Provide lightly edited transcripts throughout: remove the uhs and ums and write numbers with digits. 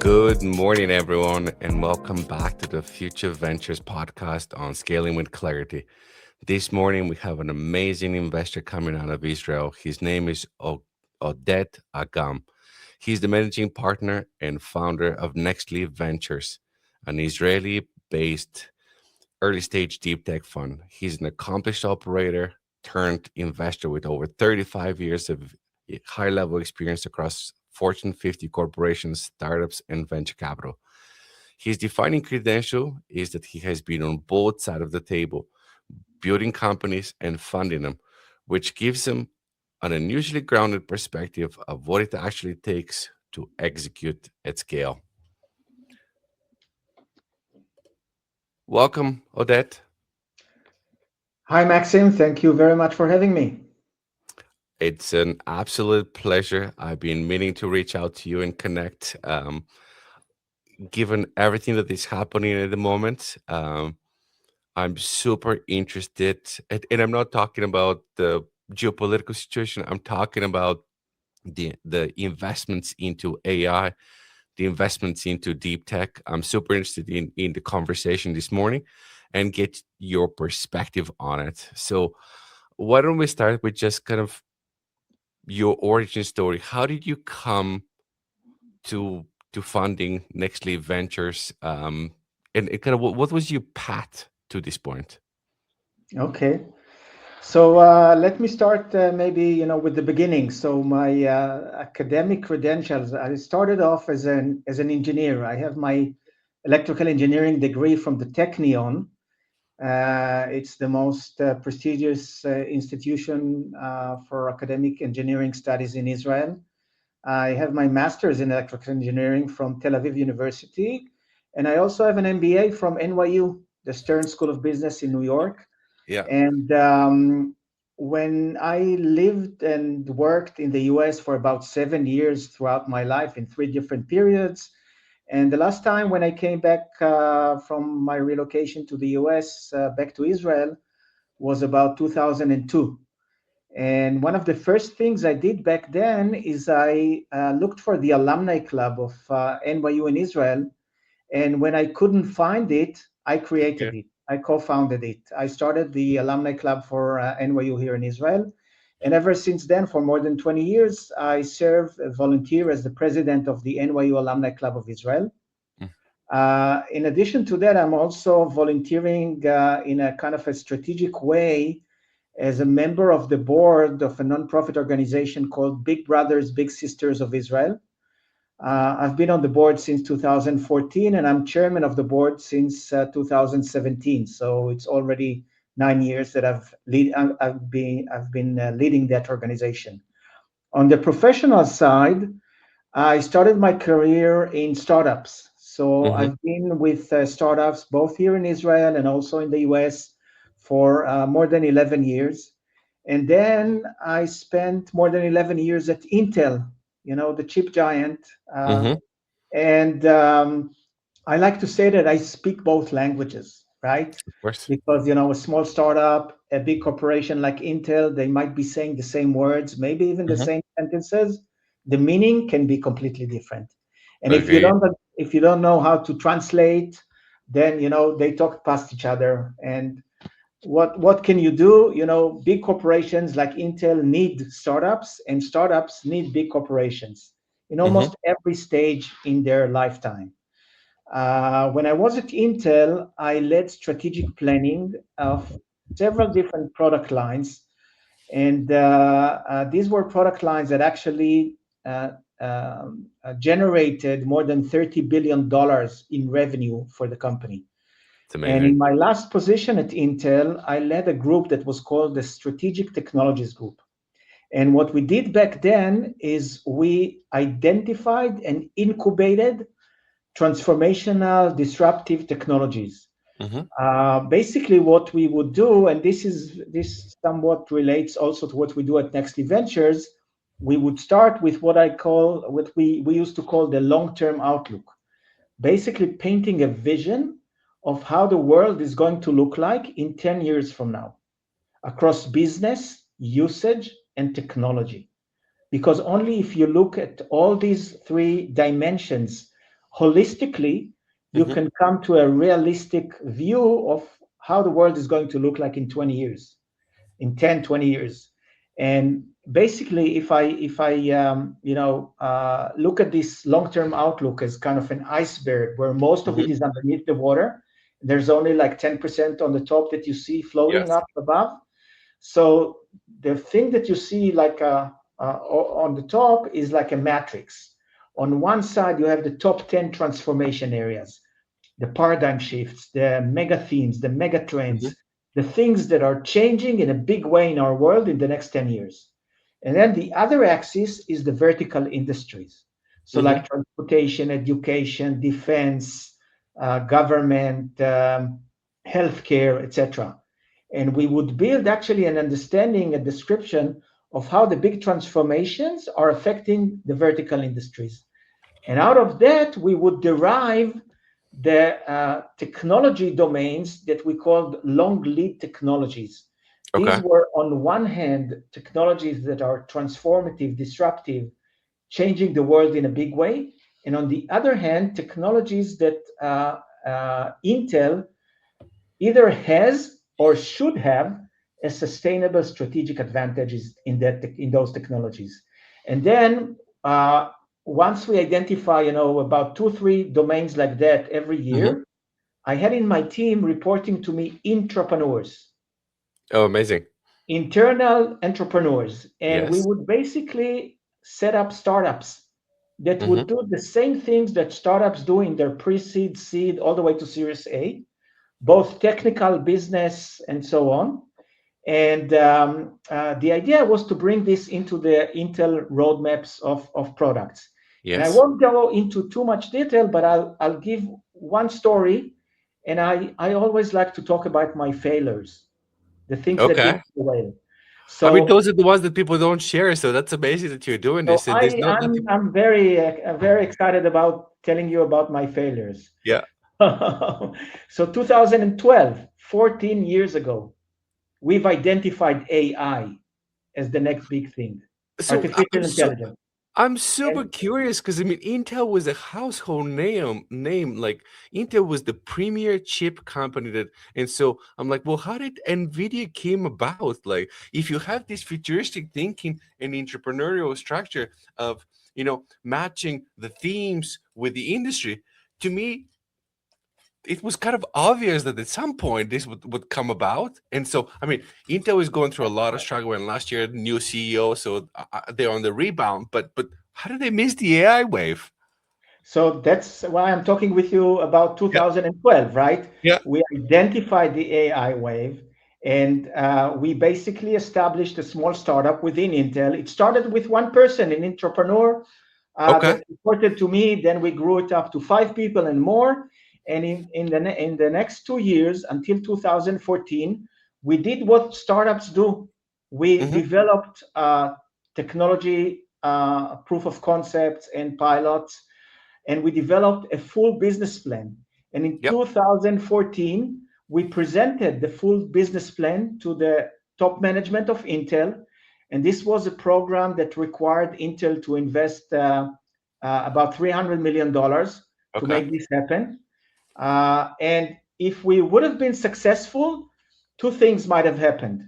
Good morning, everyone, and welcome back to the Future Ventures podcast on Scaling with Clarity. This morning, we have an amazing investor coming out of Israel. His name is Oded Agam. He's the managing partner and founder of NextLeap Ventures, an Israeli based early stage deep tech fund. He's an accomplished operator turned investor with over 35 years of high level experience across Fortune 50 corporations, startups, and venture capital. His defining credential is that he has been on both sides of the table, building companies and funding them, which gives him an unusually grounded perspective of what it actually takes to execute at scale. Welcome, Odette. Hi, Maxim. Thank you very much for having me. It's an absolute pleasure. I've been meaning to reach out to you and connect. Given everything that is happening at the moment, I'm super interested, and I'm not talking about the geopolitical situation. I'm talking about the investments into AI, the investments into deep tech. I'm super interested in the conversation this morning, and get your perspective on it. So, why don't we start with just kind of your origin story? How did you come to funding NextLeap Ventures, and kind of what was your path to this point? Okay. So let me start maybe with the beginning. So my academic credentials. I started off as an engineer. I have my electrical engineering degree from the Technion. It's the most prestigious institution for academic engineering studies in Israel. I have my master's in electrical engineering from Tel Aviv University, and I also have an MBA from NYU, the Stern School of Business in New York. Yeah. And when I lived and worked in the US for about 7 years throughout my life in three different periods, and the last time when I came back from my relocation to the US, back to Israel, was about 2002. And one of the first things I did back then is I looked for the alumni club of NYU in Israel. And when I couldn't find it, I Yeah. created it. I co-founded it. I started the alumni club for NYU here in Israel. And ever since then, for more than 20 years, I serve, volunteer as the president of the NYU Alumni Club of Israel. Mm. In addition to that, I'm also volunteering in a kind of a strategic way as a member of the board of a nonprofit organization called Big Brothers, Big Sisters of Israel. I've been on the board since 2014, and I'm chairman of the board since 2017. So it's already 9 years that I've been leading that organization. On the professional side, I started my career in startups. So Mm-hmm. I've been with startups both here in Israel and also in the US for more than 11 years. And then I spent more than 11 years at Intel, the chip giant. Uh, Mm-hmm. and I like to say that I speak both languages, right? Of course. Because, a small startup, a big corporation like Intel, they might be saying the same words, maybe even the Mm-hmm. same sentences. The meaning can be completely different. And Okay. if you don't know how to translate, then, they talk past each other. And what can you do? Big corporations like Intel need startups, and startups need big corporations in Mm-hmm. almost every stage in their lifetime. When I was at Intel, I led strategic planning of several different product lines, and these were product lines that actually generated more than $30 billion in revenue for the company. It's And amazing. in my last position at Intel, I led a group that was called the Strategic Technologies Group. And what we did back then is we identified and incubated transformational disruptive technologies. Mm-hmm. Basically, what we would do, and this somewhat relates also to what we do at NextLeap Ventures, we would start with what we used to call the long-term outlook, basically painting a vision of how the world is going to look like in 10 years from now across business, usage, and technology. Because only if you look at all these three dimensions holistically, you Hmm. can come to a realistic view of how the world is going to look like in 20 years, in 10, 20 years. And basically, if I look at this long-term outlook as kind of an iceberg where most of Hmm. it is underneath the water, there's only like 10% on the top that you see floating Yes. up above. So the thing that you see like on the top is like a matrix. On one side, you have the top 10 transformation areas, the paradigm shifts, the mega themes, the mega Hmm. trends, the things that are changing in a big way in our world in the next 10 years. And then the other axis is the vertical industries. So Hmm. like transportation, education, defense, government, healthcare, etc. And we would build actually an understanding, a description of how the big transformations are affecting the vertical industries. And out of that, we would derive the technology domains that we called long lead technologies. These Okay. were, on one hand, technologies that are transformative, disruptive, changing the world in a big way. And on the other hand, technologies that Intel either has or should have a sustainable strategic advantages in those technologies. And then once we identify, about 2, 3 domains like that every Hmm. year, I had in my team reporting to me entrepreneurs, Oh, amazing. internal entrepreneurs, and we Yes. would basically set up startups that Hmm. would do the same things that startups do in their pre-seed, seed, all the way to Series A, both technical, business, and so on. And the idea was to bring this into the Intel roadmaps of products. And I Yes. won't go into too much detail, but I'll give one story. And I always like to talk about my failures, the things that Okay. didn't go well. I mean, So those are the ones that people don't share. So that's amazing that you're doing so this. And there's I, no I'm nothing. I'm very excited about telling you about my failures. Yeah. So 2012, 14 years ago, we've identified AI as the next big thing, So artificial intelligence. I'm super And curious because I mean Intel was a household name like Intel was the premier chip company that, and so I'm like, well, how did Nvidia came about? Like, if you have this futuristic thinking and entrepreneurial structure of matching the themes with the industry, to me it was kind of obvious that at some point this would come about. And so, I mean, Intel is going through a lot of struggle. And last year, new CEO, so they're on the rebound. But how did they miss the AI wave? so that's why I'm talking with you about Yeah, 2012, right? yeah, We identified the AI wave, and we basically established a small startup within Intel. It started with one person, an entrepreneur okay, that reported to me. Then we grew it up to 5 people and more. And in the next 2 years, until 2014, we did what startups do. We hmm, developed technology proof of concepts and pilots, and we developed a full business plan. And in yep, 2014, we presented the full business plan to the top management of Intel. And this was a program that required Intel to invest about $300 million to okay, make this happen. And if we would have been successful, two things might have happened.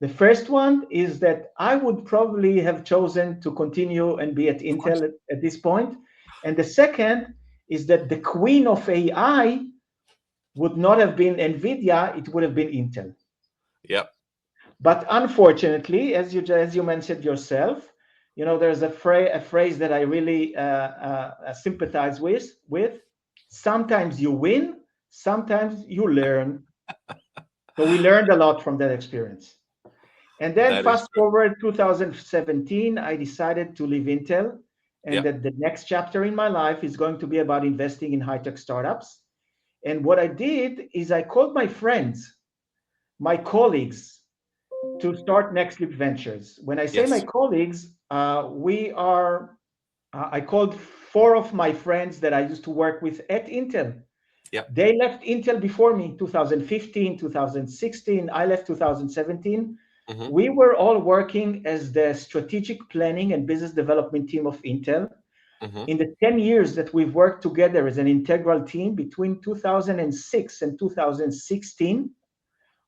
The first one is that I would probably have chosen to continue and be at of course, Intel at this point. And the second is that the queen of AI would not have been NVIDIA, it would have been Intel. yep, But unfortunately, as you mentioned yourself, there's a phrase that I really sympathize with. Sometimes you win, sometimes you learn. So we learned a lot from that experience. And then that is fast true. forward 2017, I decided to leave Intel, and Yep, that the next chapter in my life is going to be about investing in high-tech startups. And what I did is I called my friends, my colleagues, to start NextLeap Ventures. When I say my yes, colleagues, I called 4 of my friends that I used to work with at Intel. yep, They left Intel before me, 2015, 2016. I left 2017. hmm, We were all working as the strategic planning and business development team of Intel. Mm-hmm. In the 10 years that we've worked together as an integral team between 2006 and 2016,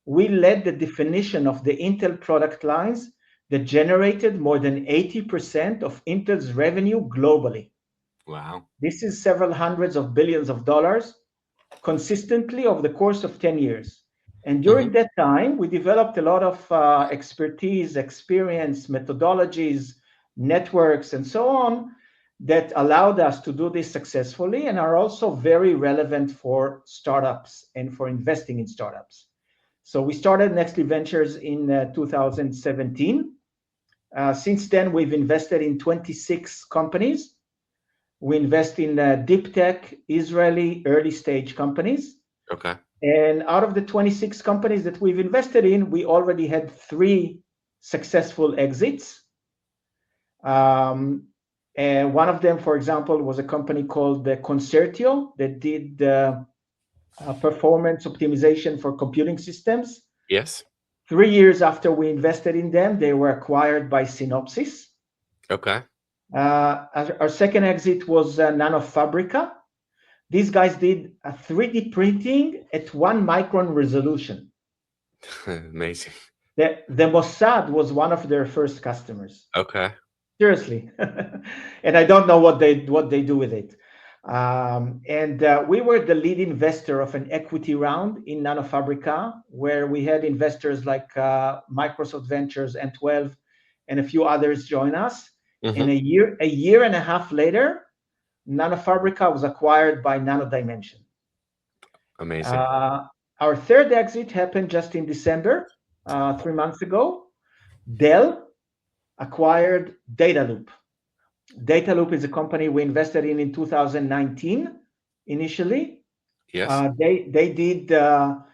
we led the definition of the Intel product lines that generated more than 80% of Intel's revenue globally. Wow. This is several hundreds of billions of dollars consistently over the course of 10 years. And Mm-hmm. during that time, we developed a lot of expertise, experience, methodologies, networks, and so on that allowed us to do this successfully and are also very relevant for startups and for investing in startups. So we started NextLeap Ventures in 2017. Since then, we've invested in 26 companies. We invest in deep tech, Israeli early stage companies. Okay. And out of the 26 companies that we've invested in, we already had 3 successful exits. And one of them, for example, was a company called Concertio that did performance optimization for computing systems. Yes. 3 years after we invested in them, they were acquired by Synopsys. Okay. Our second exit was Nanofabrica. These guys did a 3D printing at 1 micron resolution. Amazing. The Mossad was one of their first customers. Okay. Seriously. And I don't know what they do with it. We were the lead investor of an equity round in Nanofabrica, where we had investors like Microsoft Ventures and 12 and a few others join us. Mm-hmm. And a year and a half later, Nanofabrica was acquired by Nano Dimension. Amazing. Our third exit happened just in December, 3 months ago. Dell acquired Dataloop. Dataloop is a company we invested in 2019 initially. Yes. They did a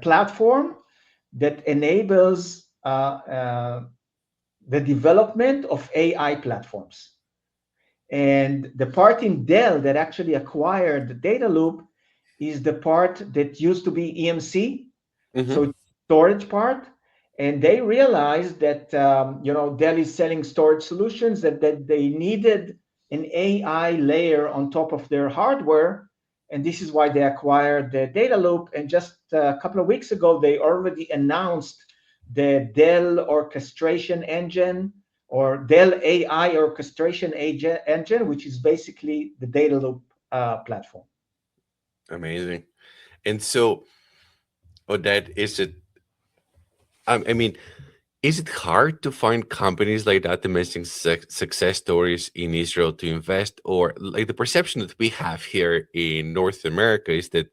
platform that enables the development of AI platforms. And the part in Dell that actually acquired Dataloop is the part that used to be EMC, Mm-hmm. so storage part. And they realized that Dell is selling storage solutions, that they needed an AI layer on top of their hardware, and this is why they acquired the Dataloop. And just a couple of weeks ago, they already announced the Dell orchestration engine, or Dell AI orchestration engine, which is basically the Dataloop platform. Amazing. And so, Oded, I mean, is it hard to find companies like that, amazing success stories in Israel to invest? Or like the perception that we have here in North America is that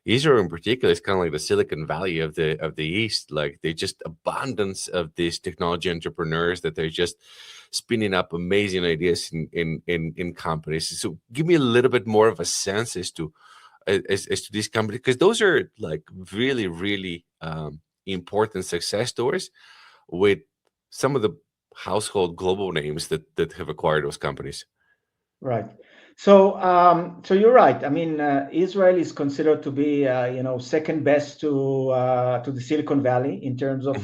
Israel in particular is kind of like the Silicon Valley of the East. Like they just abundance of these technology entrepreneurs that they're just spinning up amazing ideas in companies. So give me a little bit more of a sense as to these companies, because those are like really, really important success stories with some of the household global names that have acquired those companies. Right. So you're right. I mean, Israel is considered to be, second best to the Silicon Valley in terms of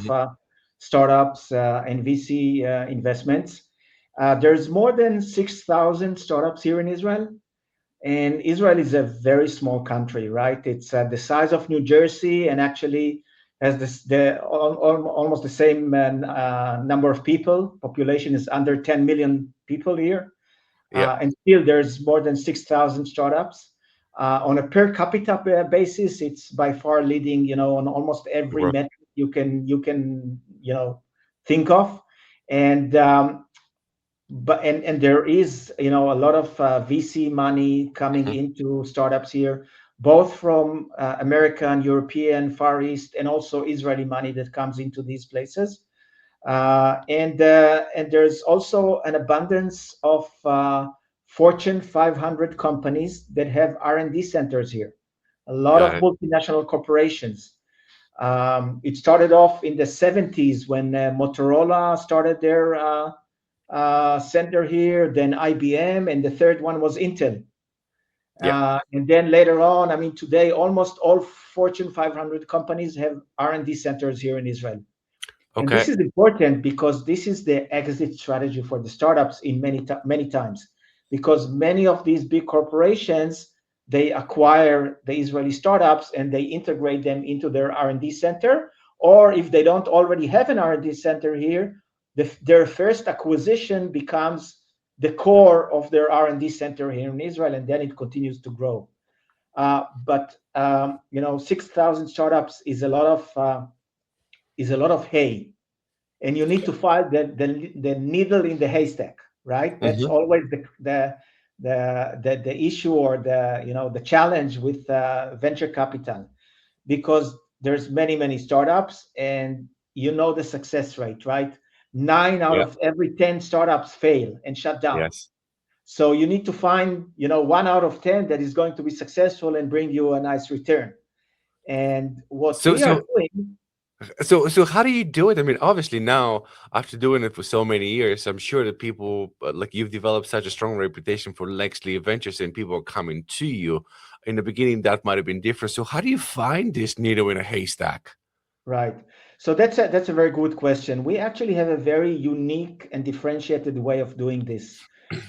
startups and VC investments. There's more than 6,000 startups here in Israel, and Israel is a very small country, right? It's the size of New Jersey, and actually has almost the same number of people. Population is under 10 million people here. Yeah. And still there's more than 6,000 startups. On a per capita basis, it's by far leading, on almost every Right. metric you can think of. And there is, a lot of VC money coming into startups here, both from American, European, Far East, and also Israeli money that comes into these places. And there's also an abundance of Fortune 500 companies that have R&D centers here. A lot of multinational corporations. It started off in the 70s when Motorola started their center here, then IBM, and the third one was Intel. And then later on, I mean, today almost all Fortune 500 companies have R&D centers here in Israel. And Okay. this is important because this is the exit strategy for the startups in many times, because many of these big corporations, they acquire the Israeli startups and they integrate them into their R&D center, or if they don't already have an R&D center here, their first acquisition becomes the core of their R&D center here in Israel, and then it continues to grow. But 6,000 startups is a lot of hay, and you need to find the needle in the haystack, right? That's Hmm. always the issue, or the challenge with venture capital, because there's many startups, and the success rate, right? Nine out Yeah. of every 10 startups fail and shut down. Yes. So you need to find, one out of 10 that is going to be successful and bring you a nice return. And what So we are so doing, so how do you do it? I mean, obviously now after doing it for so many years, I'm sure that people like you've developed such a strong reputation for NextLeap Ventures, and people are coming to you. In the beginning, that might have been different. So how do you find this needle in a haystack? right? So that's a very good question. We actually have a very unique and differentiated way of doing this.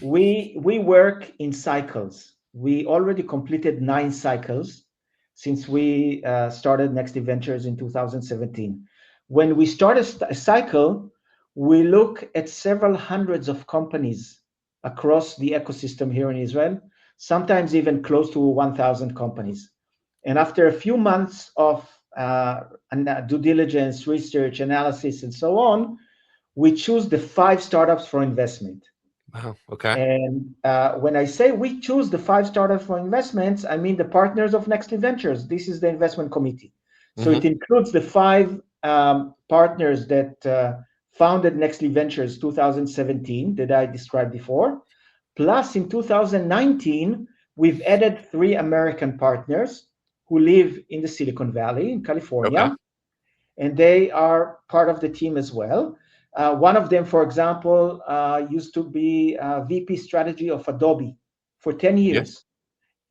We work in cycles. We already completed 9 cycles since we started NextLeap Ventures in 2017. When we start a cycle, we look at several hundreds of companies across the ecosystem here in Israel, sometimes even close to 1,000 companies. And after a few months of due diligence, research, analysis, and so on, we choose the 5 startups for investment. Wow. Okay. And when I say we choose the 5 startups for investments, I mean the partners of NextLeap Ventures. This is the investment committee. So it Hmm. includes the 5 partners that founded NextLeap Ventures 2017 that I described before. Plus, in 2019, we've added 3 American partners who live in the Silicon Valley in Okay. California, and they are part of the team as well. One of them, for example, used to be VP strategy of Adobe for 10 Yes. years.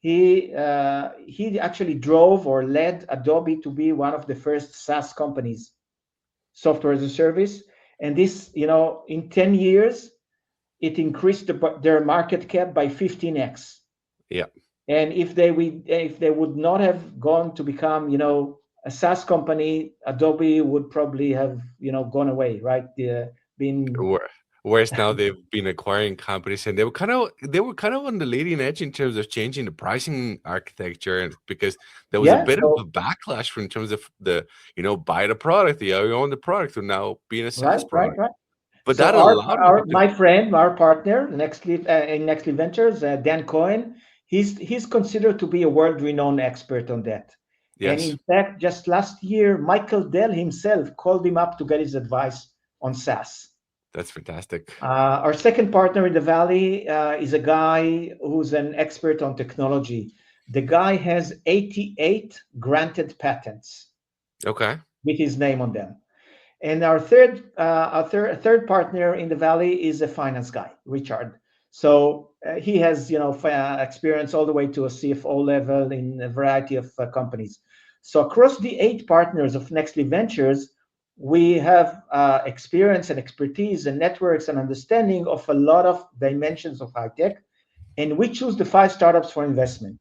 He actually drove or led Adobe to be one of the first SaaS companies, software as a service. And this, in 10 years, it increased their market cap by 15x. Yeah. And if they would not have gone to become, a SaaS company, Adobe would probably have, gone away, right? Been Where, whereas now they've been acquiring companies, and they were kind of on the leading edge in terms of changing the pricing architecture, and because there was a yeah. bit of a So backlash in terms of the buy the product, you own the product, to now being a SaaS right, right, product. right. But So that allowed them to our do. my friend, our partner, in NextLeap Ventures, Dan Cohen, he's considered to be a world-renowned expert on that. And Yes, in fact, just last year, Michael Dell himself called him up to get his advice on SaaS. that's fantastic. Our second partner in the Valley is a guy who's an expert on technology. The guy has 88 granted patents Okay, with his name on them. And our third partner in the Valley is a finance guy, Richard. So he has experience all the way to a CFO level in a variety of companies. So across the 8 partners of NextLeap Ventures, we have experience and expertise and networks and understanding of a lot of dimensions of high tech, and we choose the 5 startups for investment.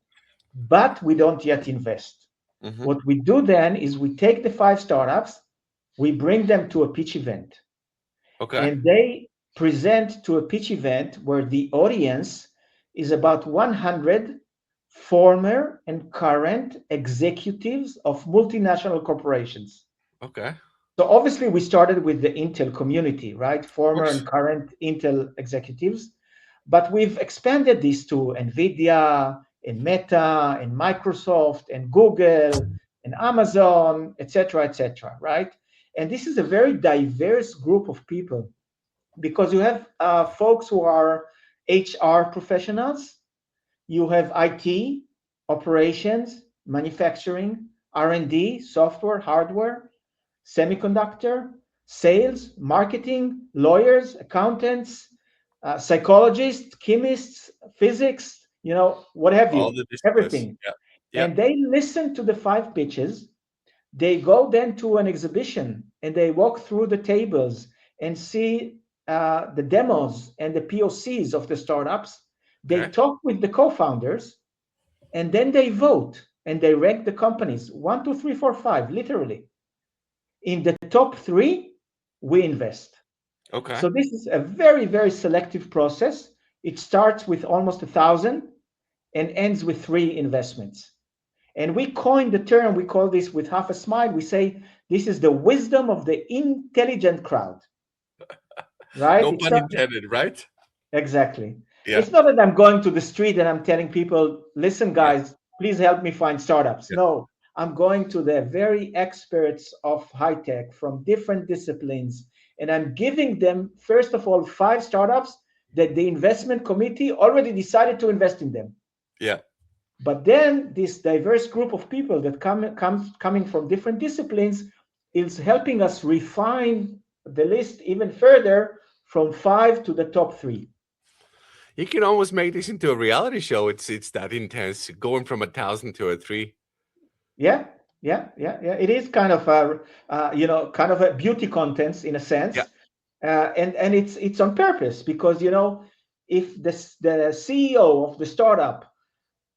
But we don't yet invest. hmm, What we do then is we take the 5 startups, we bring them to a pitch event, okay, and they present to a pitch event where the audience is about 100 former and current executives of multinational corporations. okay. So obviously we started with the Intel community, right? Of Former course. and current Intel executives, but we've expanded this to Nvidia and Meta and Microsoft and Google and Amazon, et cetera, right? And this is a very diverse group of people, because you have folks who are HR professionals, you have IT, operations, manufacturing, R&D, software, hardware, semiconductor, sales, marketing, lawyers, accountants, psychologists, chemists, physics, what have All you, the disciplines. everything. Yeah, yeah. And they listen to the 5 pitches. They go then to an exhibition and they walk through the tables and see the demos and the POCs of the startups. They Okay. talk with the co-founders, and then they vote and they rank the companies 1, 2, 3, 4, 5, literally. In the top three, we invest. Okay. So this is a very, very selective process. It starts with almost 1,000 and ends with 3 investments. And we coined the term, we call this with half a smile, we say this is the wisdom of the intelligent crowd, right? No It's pun not intended, right? exactly. Yeah. It's not that I'm going to the street and I'm telling people, listen, Yeah. guys, please help me find startups. Yeah. No, I'm going to the very experts of high tech from different disciplines. And I'm giving them, first of all, 5 startups that the investment committee already decided to invest in them. Yeah. But then this diverse group of people that coming from different disciplines is helping us refine the list even further from 5 to the top 3. You can almost make this into a reality show. It's that intense, going from 1,000 to a 3. Yeah, yeah. It is kind of kind of a beauty contest in a Yeah. sense, and it's on purpose because if the CEO of the startup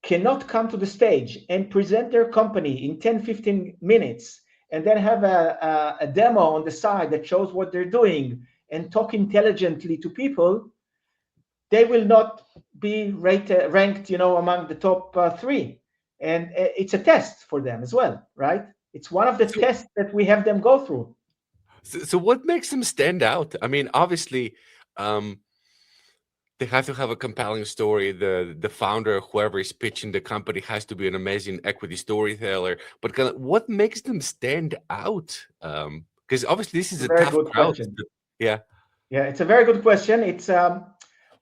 cannot come to the stage and present their company in 10, 15 minutes and then have a demo on the side that shows what they're doing and talk intelligently to people, they will not be ranked, among the top 3. And it's a test for them as well, right? It's one of the So, tests that we have them go through. so what makes them stand out? I mean, obviously, um, they have to have a compelling story. The founder, whoever is pitching the company, has to be an amazing equity storyteller. But what makes them stand out? Because obviously this is It's a a very tough good crowd. question. Yeah. Yeah, it's a very good question. It's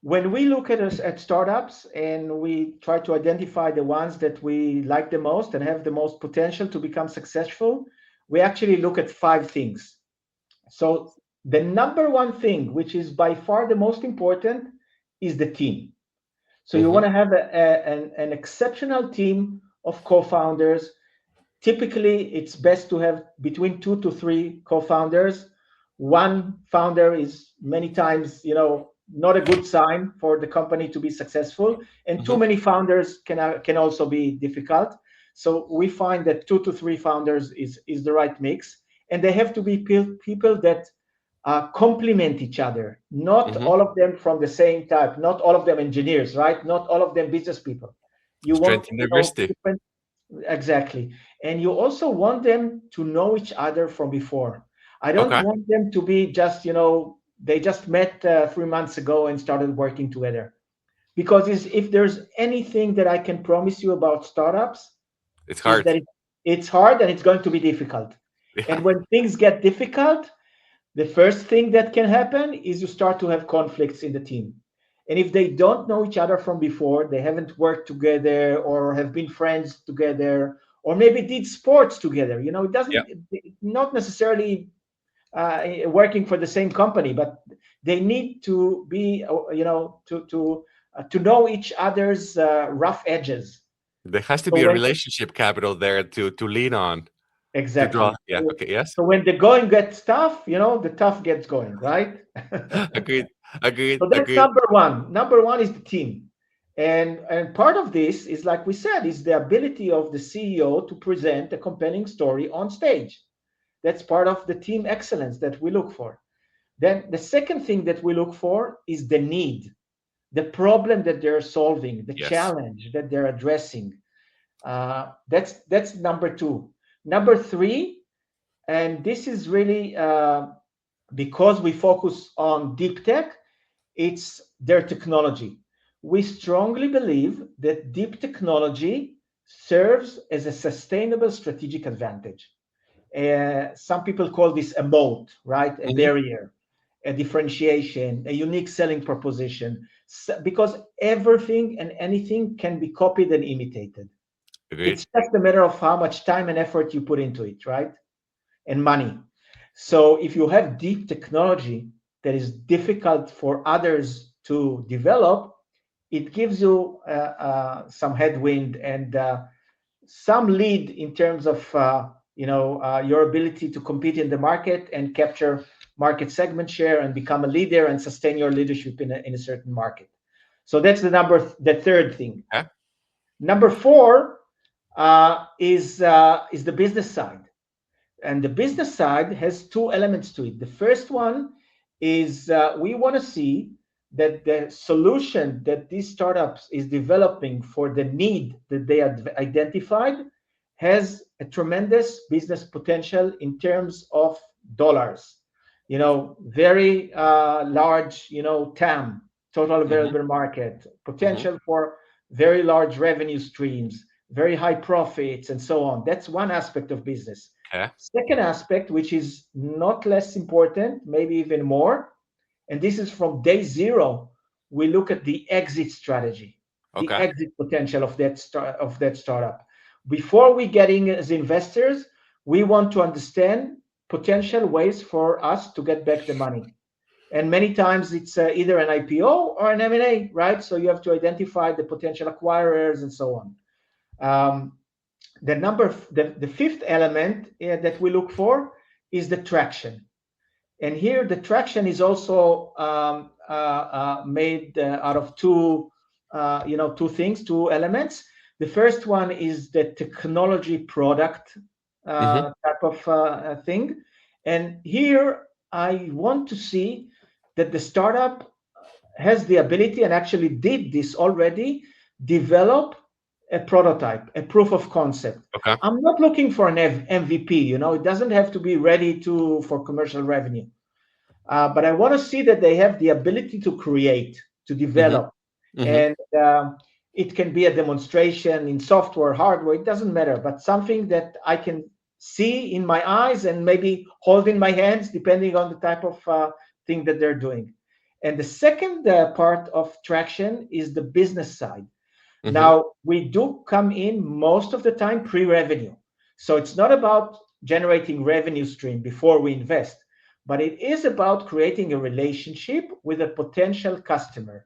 when we look at startups and we try to identify the ones that we like the most and have the most potential to become successful, we actually look at 5 things. So the number one thing, which is by far the most important, is the team. So you Hmm. want to have an exceptional team of co-founders. Typically, it's best to have between 2 to 3 co-founders. One founder is many times, not a good sign for the company to be successful, and too Hmm. many founders can also be difficult. So we find that 2 to 3 founders is the right mix, and they have to be people that complement each other. Not Hmm. all of them from the same type. Not all of them engineers, right? Not all of them business people. You want Strength and diversity. different. Exactly. And you also want them to know each other from before. I don't Okay. want them to be just, they just met 3 months ago and started working together. Because if there's anything that I can promise you about startups, It's is hard. that it's hard and it's going to be difficult. Yeah. And when things get difficult, the first thing that can happen is you start to have conflicts in the team. And if they don't know each other from before, they haven't worked together or have been friends together, or maybe did sports together, it Yeah. doesn't, not necessarily working for the same company, but they need to be, to know each other's rough edges. There has to So be a when relationship capital there to lean on, to draw. exactly, Yeah. Okay. Yes. so when the going gets tough, the tough gets going, right? Agreed. Agreed. So that's Agreed. number one. Number one is the team. And part of this is, like we said, is the ability of the CEO to present a compelling story on stage. That's part of the team excellence that we look for. Then the second thing that we look for is the need, the problem that they're solving, the Yes. challenge that they're addressing. That's number two. Number three, and this is really because we focus on deep tech, it's their technology. We strongly believe that deep technology serves as a sustainable strategic advantage. Some people call this a moat, right? A Hmm. barrier, a differentiation, a unique selling proposition, because everything and anything can be copied and imitated. Agreed. It's just a matter of how much time and effort you put into it, right? And money. So if you have deep technology that is difficult for others to develop, it gives you some headwind and some lead in terms of your ability to compete in the market and capture market segment share and become a leader and sustain your leadership in a certain market. So that's the third thing. Okay. Number four is the business side. And the business side has two elements to it. The first one is we want to see that the solution that these startups is developing for the need that they have identified has a tremendous business potential in terms of dollars. Very large, TAM, total Mm-hmm. available market, Mm-hmm. potential for very large revenue streams, very high profits, and so on. That's one aspect of business. Okay. Second aspect, which is not less important, maybe even more, and this is from day zero, we look at the exit strategy, the Okay. exit potential of that startup. Before we get in as investors, we want to understand potential ways for us to get back the money. And many times it's either an IPO or an M&A, right? So you have to identify the potential acquirers and so on. Um, the fifth element that we look for is the traction. And here the traction is also made out of two things, two elements. The first one is the technology product Mm-hmm. type of thing. And here I want to see that the startup has the ability, and actually did this already, develop a prototype, a proof of concept. Okay. I'm not looking for an MVP, it doesn't have to be ready for commercial revenue. But I want to see that they have the ability to create, to Mm-hmm. develop. Mm-hmm. And it can be a demonstration in software, hardware, it doesn't matter, but something that I can see in my eyes and maybe hold in my hands, depending on the type of thing that they're doing. And the second part of traction is the business side. Mm-hmm. Now, we do come in most of the time pre-revenue. So it's not about generating revenue stream before we invest, but it is about creating a relationship with a potential customer.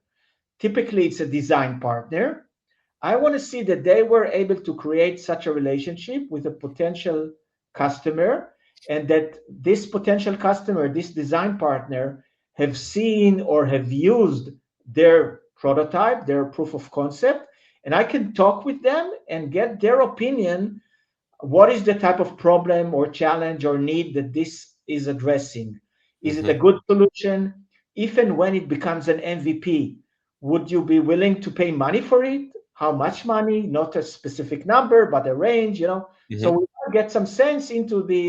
Typically, it's a design partner. I want to see that they were able to create such a relationship with a potential customer, and that this potential customer, this design partner, have seen or have used their prototype, their proof of concept, and I can talk with them and get their opinion. What is the type of problem or challenge or need that this is addressing? Is it a Mm-hmm. good solution? If and when it becomes an MVP, would you be willing to pay money for it? How much money? Not a specific number, but a range. So Mm-hmm. we get some sense into the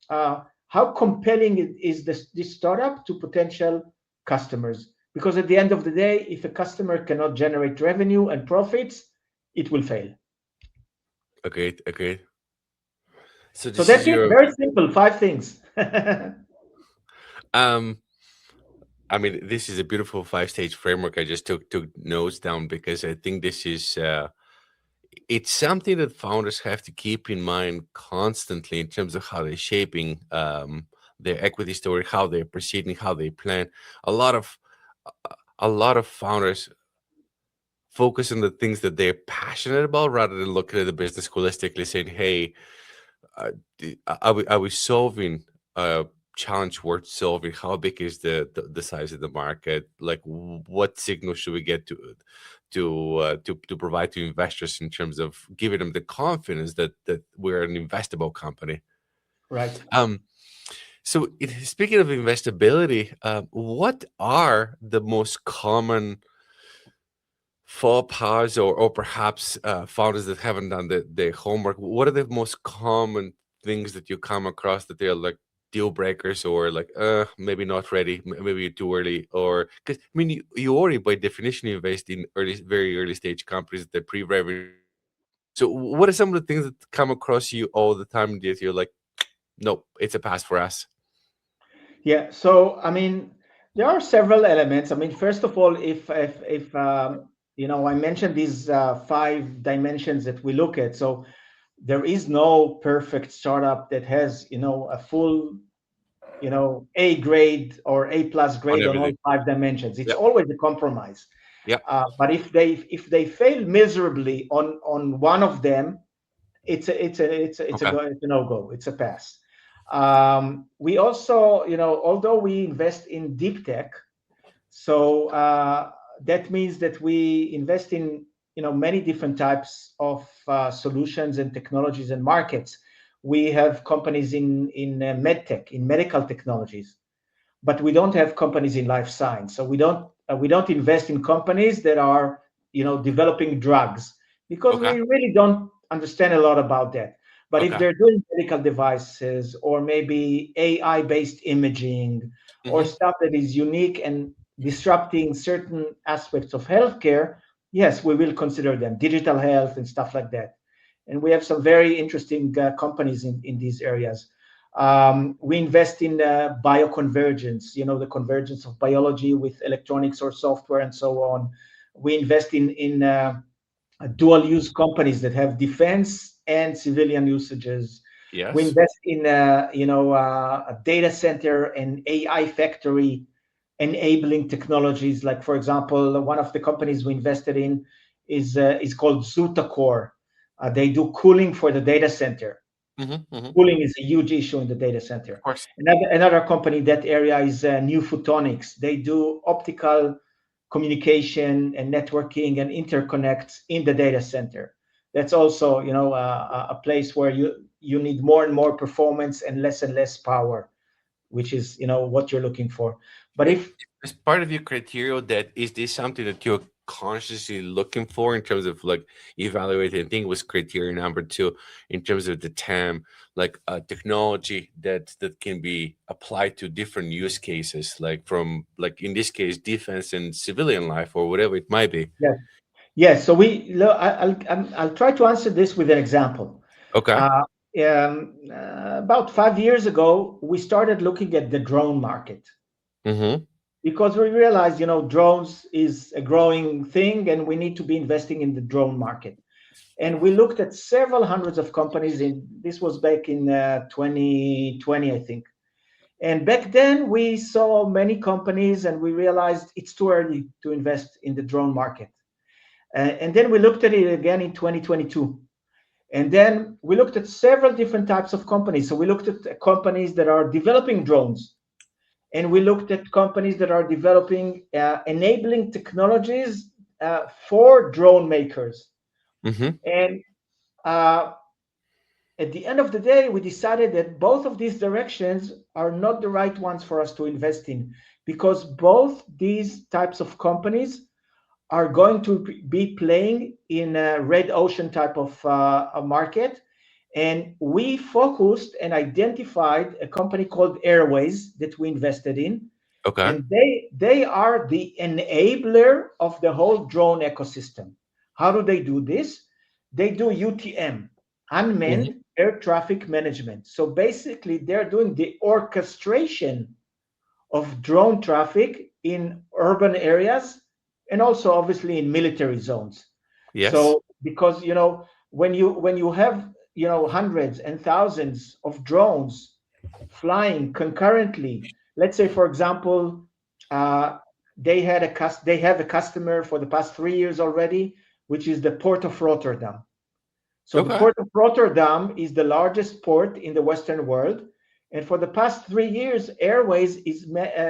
how compelling it is this startup to potential customers. Because at the end of the day, if a customer cannot generate revenue and profits, it will fail. Agreed. Agreed. So So this is that's it. your Very simple. Five things. um I mean, this is a beautiful five-stage framework. I just took notes down because I think this is it's something that founders have to keep in mind constantly in terms of how they're shaping their equity story, how they're proceeding, how they plan. A lot of a lot of founders focus on the things that they're passionate about rather than looking at the business holistically, saying, "Hey, are we solving a challenge worth solving? How big is the size of the market? Like, what signal should we get to provide to investors in terms of giving them the confidence that we're an investable company?" Right. Um, so, speaking of investability, what are the most common faux pas, or perhaps founders that haven't done their homework? What are the most common things that you come across that they're like deal breakers, or like maybe not ready, maybe you're too early, or because I mean you already by definition invest in very early stage companies that pre-revenue. So what are some of the things that come across you all the time that you're like, nope, it's a pass for us? Yeah. So I mean, there are several elements. I mean, first of all, if I mentioned these five dimensions that we look at. So there is no perfect startup that has a full A grade or A plus On grade on all everything. five dimensions. It's Yep. always a compromise. Yep. But if they fail miserably on one of them, Okay. it's a no-go. It's a pass. We also, although we invest in deep tech, so that means that we invest in many different types of solutions and technologies and markets. We have companies in medtech, in medical technologies, but we don't have companies in life science. So we don't invest in companies that are developing drugs, because Okay. we really don't understand a lot about that. But if Okay. they're doing medical devices, or maybe AI based imaging, or Hmm. stuff that is unique and disrupting certain aspects of healthcare, yes, we will consider them, digital health and stuff like that. And we have some very interesting companies in these areas. We invest in bioconvergence, the convergence of biology with electronics or software and so on. We invest in dual use companies that have defense and civilian usages. We Yes. invest in a data center and AI factory enabling technologies. Like, for example, one of the companies we invested in is called Zutacore. They do cooling for the data center. Hmm. Hmm. Cooling is a huge issue in the data Of center. course. Another company in that area is New Photonics. They do optical communication and networking and interconnects in the data center. That's also, a place where you need more and more performance and less power, which is, what you're looking for. But And if as part of your criteria, that is this something that you're consciously looking for in terms of like evaluating? I think was criteria number two in terms of the TAM, like technology that can be applied to different use cases, like from like in this case defense and civilian life or whatever it might be. yes, yes. So I'll try to answer this with an example. Okay. Uh, about 5 years ago, we started looking at the drone market, Mm-hmm. because we realized, drones is a growing thing, and we need to be investing in the drone market. And we looked at several hundreds of companies. This was back in 2020, I think. And back then, we saw many companies, and we realized it's too early to invest in the drone market. And then we looked at it again in 2022. And then we looked at several different types of companies. So we looked at companies that are developing drones, and we looked at companies that are developing enabling technologies for drone makers. Mm-hmm. And uh, at the end of the day, we decided that both of these directions are not the right ones for us to invest in, because both these types of companies are going to be playing in a red ocean type of a market. And we focused and identified a company called Airways that we invested in. Okay. And they are the enabler of the whole drone ecosystem. How do they do this? They do UTM, Mm-hmm. unmanned air traffic management. So basically, they're doing the orchestration of drone traffic in urban areas, and also obviously in military zones. Yes. So because when you have hundreds and thousands of drones flying concurrently, let's say, for example, uh, they have a customer for the past 3 years already, which is the port of Rotterdam. So the Okay. port of Rotterdam is the largest port in the Western world. And for the past 3 years, Airways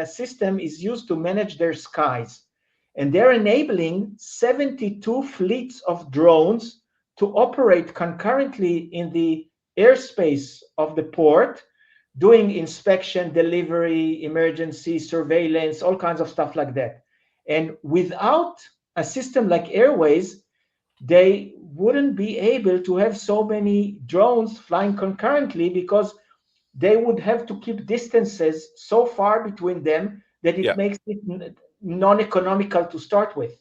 system is used to manage their skies. And they're enabling 72 fleets of drones to operate concurrently in the airspace of the port, doing inspection, delivery, emergency, surveillance, all kinds of stuff like that. And without a system like Airways, they wouldn't be able to have so many drones flying concurrently, because they would have to keep distances so far between them that it Yeah. makes it non-economical to start with.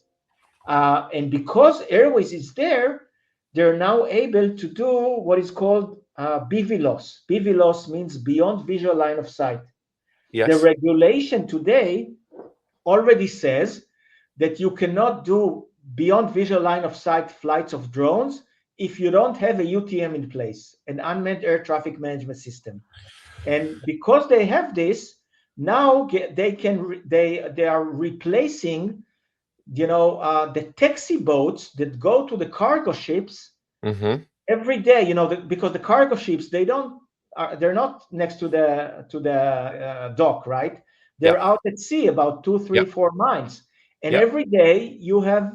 And because Airways is there, they're now able to do what is called BVLOS. BVLOS means beyond visual line of sight. The Yes. regulation today already says that you cannot do beyond visual line of sight flights of drones if you don't have a UTM in place, an unmanned air traffic management system. And because they have this, now they are replacing the taxi boats that go to the cargo ships Mm-hmm. every day, because the cargo ships, they're not next to the dock, right? They're Yep. out at sea about 2, 3, Yep. 4 miles, and Yep. every day you have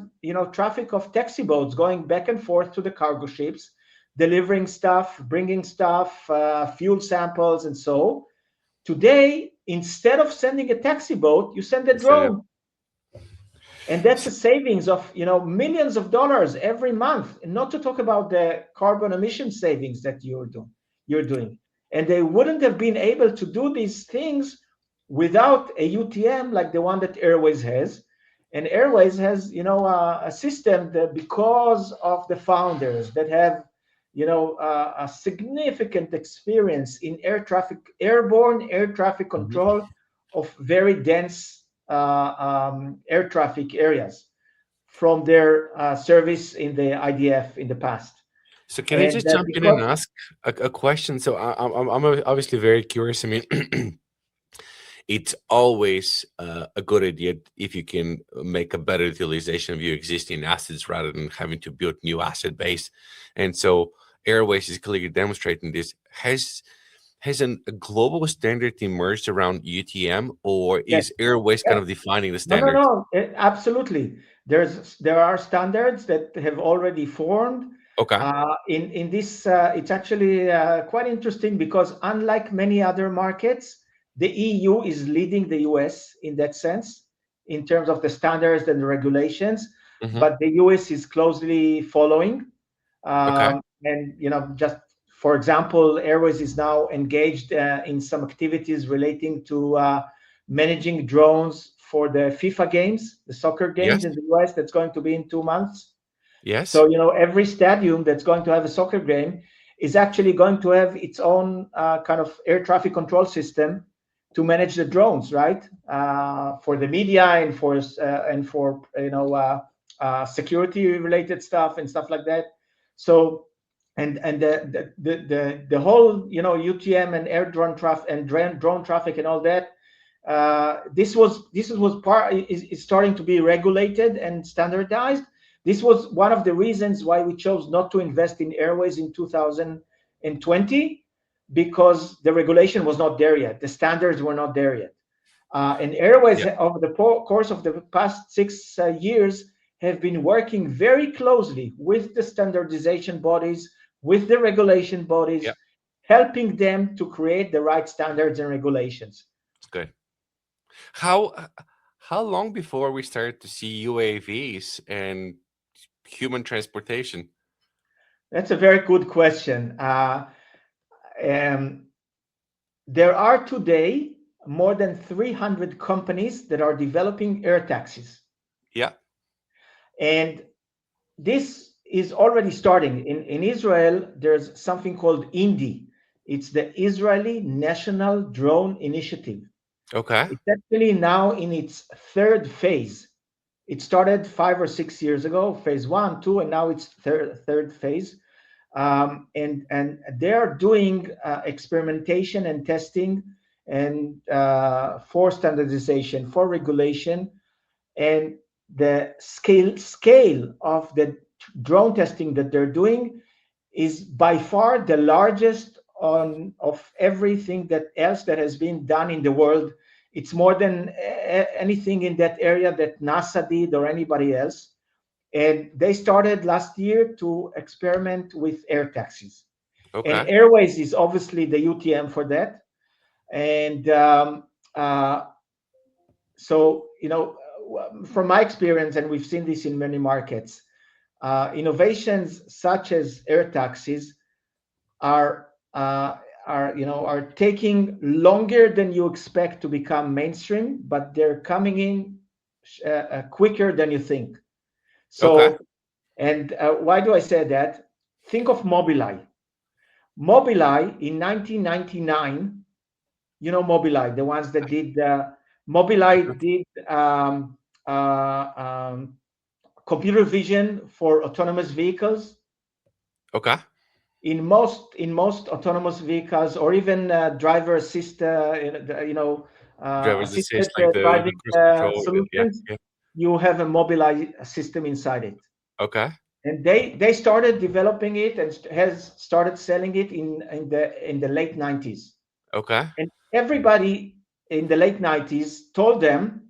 traffic of taxi boats going back and forth to the cargo ships, delivering stuff, bringing stuff, fuel samples, and so. Today, instead of sending a taxi boat, you send a Instead of drone, and that's a so- savings of millions of dollars every month, and not to talk about the carbon emission savings that you're doing. And they wouldn't have been able to do these things without a UTM like the one that Airways has. And Airways has a system that, because of the founders that have a significant experience in airborne air traffic Mhm. control of very dense air traffic areas from their service in the IDF in the past. So can I And just jump in and because ask a question? So I'm obviously very curious. I mean, it's always a good idea if you can make a better utilization of your existing assets rather than having to build new asset base. And so Airways is clearly demonstrating this. Has a global standard emerged around UTM, or yes, is Airways kind yes. of defining the No, no, standard? no. Absolutely. There are standards that have already formed. Okay. In this, it's actually quite interesting because unlike many other markets, the EU is leading the US in that sense, in terms of the standards and the regulations. Hmm. But the US is closely following. Okay. And just for example, Airways is now engaged in some activities relating to managing drones for the FIFA games, the soccer games Yes. in the US. That's going to be in 2 months. Yes. So every stadium that's going to have a soccer game is actually going to have its own kind of air traffic control system to manage the drones, right? For the media and for security related stuff and stuff like that. So and the whole UTM and air drone traffic and drone traffic and all that. This was part is starting to be regulated and standardized. This was one of the reasons why we chose not to invest in Airways in 2020, because the regulation was not there yet. The standards were not there yet. And Airways, Yeah. over the course of the past 6 years, have been working very closely with the standardization bodies, with the regulation Yeah. bodies, helping them to create the right standards and regulations. It's good. How how long before we start to see UAVs and human transportation? That's a very good question. Um, there are today more than 300 companies that are developing air taxis. Yeah. And this is already starting. In Israel, there's something called INDI. It's the Israeli National Drone Initiative. Okay. It's actually now in its third phase. It started 5 or 6 years ago, phase one, two, and now it's third phase. And they're doing experimentation and testing and for standardization, for regulation, and the scale of the drone testing that they're doing is by far the largest of everything that else that has been done in the world. It's more than anything in that area that NASA did or anybody else. And they started last year to experiment with air taxis. And Okay. Airways is obviously the UTM for that. And uh, so, from my experience, and we've seen this in many markets, innovations such as air taxis are uh, are taking longer than you expect to become mainstream, but they're coming in quicker than you think. Okay. So, and why do I say that? Think of Mobileye. Mobileye in 1999, Mobileye, the ones that did Mobileye did uh, um, computer vision for autonomous vehicles. Okay. In most autonomous vehicles, or even driver assist, Drivers assisted assist like the driving cruise control. Yeah. solutions, Yeah. you have a Mobileye system inside it. Okay. And they started developing it and has started selling it in the late 90s. Okay. And everybody in the late 90s told them,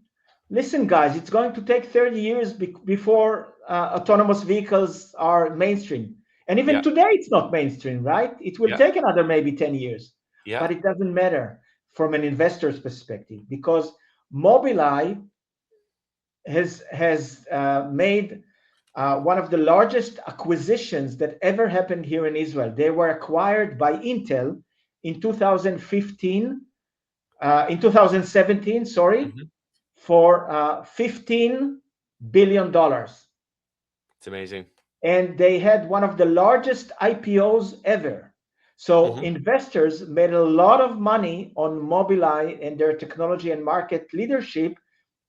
listen, guys, it's going to take 30 years before autonomous vehicles are mainstream. And even Yeah. today, it's not mainstream, right? It will Yeah. take another maybe 10 years, Yeah. but it doesn't matter from an investor's perspective because Mobileye has made one of the largest acquisitions that ever happened here in Israel. They were acquired by Intel in 2015, in 2017, sorry, Mhm. for $15 billion. It's amazing. And they had one of the largest IPOs ever. So Mhm. investors made a lot of money on Mobileye and their technology and market leadership,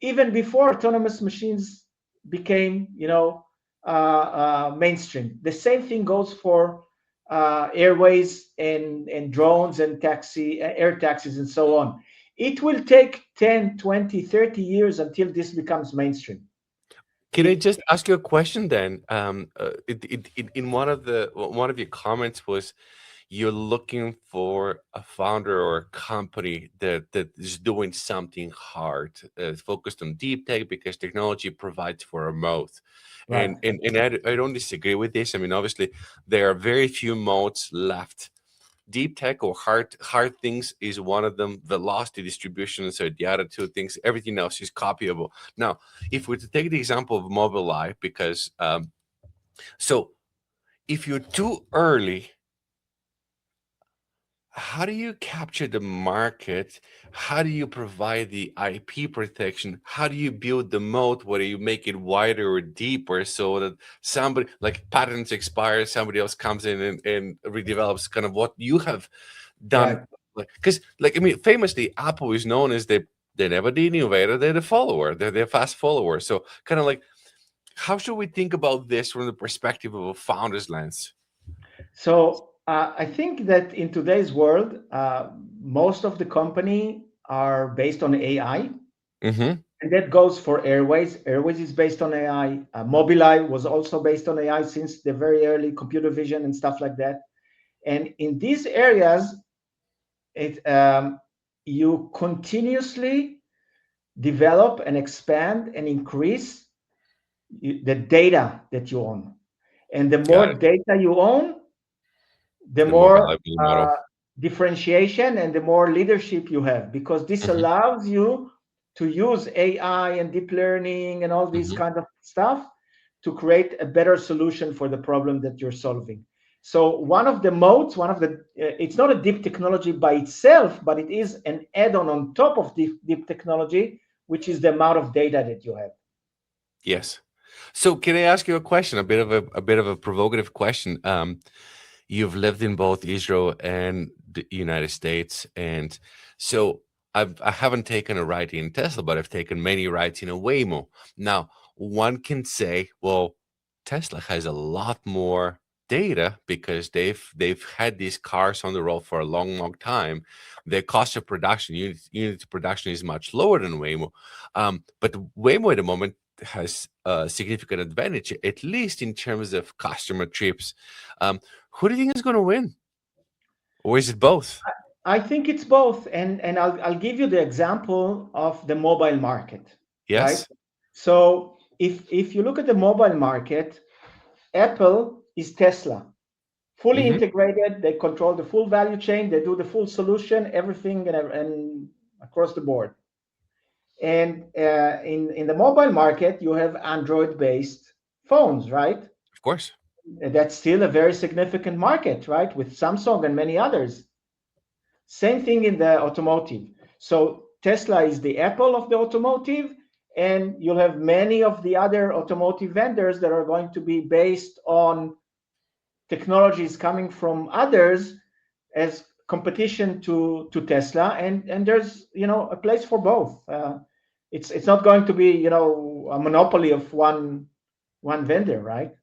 even before autonomous machines became, mainstream. The same thing goes for airways and drones and air taxis and so on. It will take 10, 20, 30 years until this becomes mainstream. Can I It, just ask you a question then? In one of your comments was you're looking for a founder or a company that is doing something hard, focused on deep tech because technology provides for a moat. right. And I don't disagree with this. I mean, obviously, there are very few moats left. Deep tech or hard things is one of them. Velocity distribution, so the other two things, everything else is copyable. Now, if we to take the example of Mobileye, because so if you're too early, how do you capture the market? How do you provide the IP protection? How do you build the moat, whether you make it wider or deeper so that somebody like patents expire, somebody else comes in and redevelops kind of what you have done? Right. Because I mean, famously, Apple is known as they never the innovator, they're the follower, they're fast follower. So kind of like, how should we think about this from the perspective of a founder's lens? So I think that in today's world, most of the company are based on AI, Mm-hmm. and that goes for Airways. Airways is based on AI. Mobileye was also based on AI since the very early computer vision and stuff like that. And in these areas, you continuously develop and expand and increase the data that you own. And the Got more it. data you own, the The more more valuable model. differentiation and the more leadership you have, because this Mm-hmm. allows you to use AI and deep learning and all these Mm-hmm. kind of stuff to create a better solution for the problem that you're solving. So one of the modes, it's not a deep technology by itself, but it is an add-on on top of deep technology, which is the amount of data that you have. Yes. So can I ask you a question? A bit of a provocative question. You've lived in both Israel and the United States, and so I haven't taken a ride in Tesla, but I've taken many rides in a Waymo. Now, one can say, well, Tesla has a lot more data because they've had these cars on the road for a long, long time. Their cost of production, unit of production, is much lower than Waymo. But Waymo at the moment has a significant advantage, at least in terms of customer trips. Um, who do you think is going to win, or is it both? I think it's both, and I'll give you the example of the mobile market, right? Yes. So if you look at the mobile market, Apple is Tesla, fully Hmm. integrated. They control the full value chain. They do the full solution, everything, and across the board. And in the mobile market, you have Android-based phones, right? Of course. And that's still a very significant market, right? With Samsung and many others. Same thing in the automotive. So Tesla is the Apple of the automotive, and you'll have many of the other automotive vendors that are going to be based on technologies coming from others as competition to Tesla. And there's a place for both. It's not going to be a monopoly of one vendor, right?